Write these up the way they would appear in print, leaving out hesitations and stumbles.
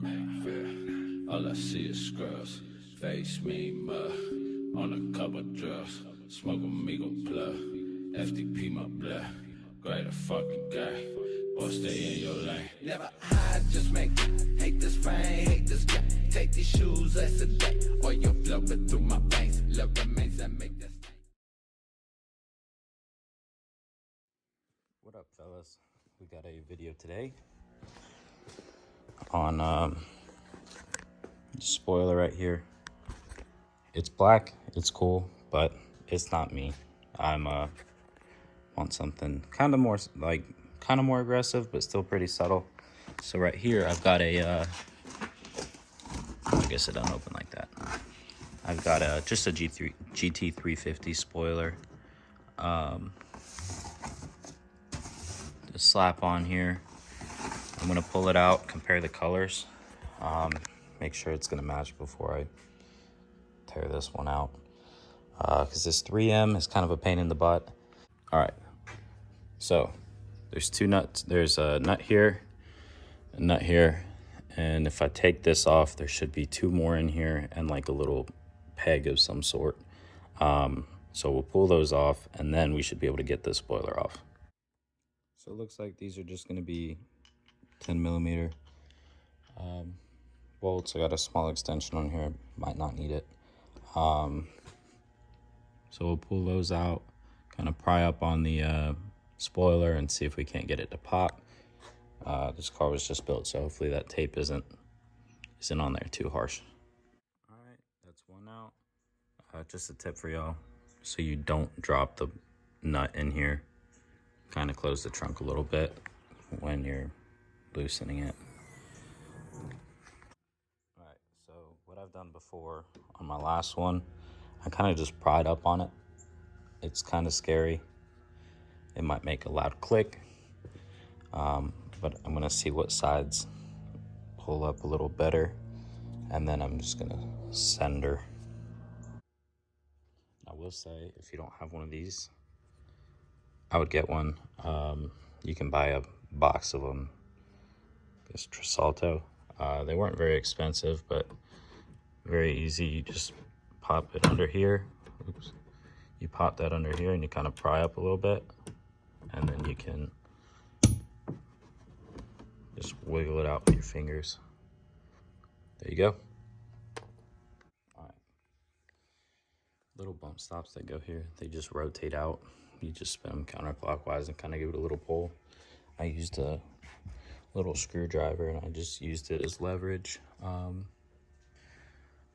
All I see is scrubs, face me mud, on a couple drugs, smoke amigo plug, FTP my blood, great a fucking guy, boy stay in your lane. Never hide, just make it, hate this fame, hate this guy, take these shoes as a day, or you're flowing through my veins, love remains that make that stain. What up, fellas? We got a video today on spoiler right here. It's black, it's cool, but it's not me. I'm want something kind of more aggressive, but still pretty subtle. So right here, I've got a I guess it don't open like that. I've got just a GT350 spoiler. Just slap on here. I'm gonna pull it out, compare the colors, make sure it's gonna match before I tear this one out. Because this 3M is kind of a pain in the butt. All right, so there's two nuts. There's a nut here, a nut here, and if I take this off, there should be two more in here and like a little peg of some sort. So we'll pull those off, and then we should be able to get this spoiler off. So it looks like these are just gonna be 10mm bolts. I got a small extension on here, might not need it. So we'll pull those out, kind of pry up on the spoiler and see if we can't get it to pop. This car was just built, so hopefully that tape isn't on there too harsh. All right, that's one out. Just a tip for y'all, so you don't drop the nut in here. Kind of close the trunk a little bit when you're loosening it. All right, so what I've done before on my last one, I kind of just pried up on it. It's kind of scary. It might make a loud click, but I'm gonna see what sides pull up a little better, and then I'm just gonna send her. I will say, if you don't have one of these, I would get one. You can buy a box of them. This Trisalto. They weren't very expensive, but very easy. You just pop it under here. Oops. You pop that under here and you kind of pry up a little bit, and then you can just wiggle it out with your fingers. There you go. All right. Little bump stops that go here, they just rotate out. You just spin them counterclockwise and kind of give it a little pull. I used a little screwdriver and I just used it as leverage.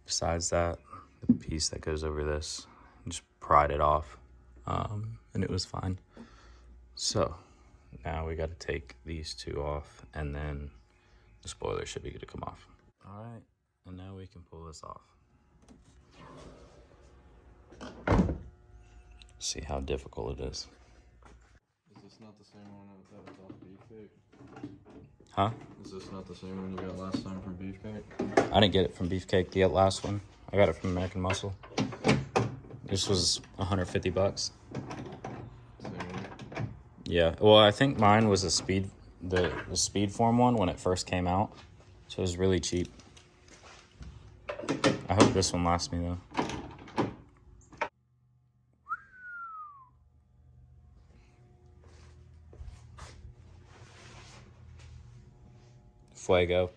Besides that, the piece that goes over this, just pried it off, and it was fine. So now we got to take these two off, and then the spoiler should be good to come off. All right, and now we can pull this off. See how difficult it is. Is this not the same one that was off Beefcake? Huh? Is this not the same one you got last time from Beefcake? I didn't get it from Beefcake, the last one. I got it from American Muscle. This was 150 bucks. Same one? Yeah, well, I think mine was the speed form one when it first came out. So it was really cheap. I hope this one lasts me though. Fuego.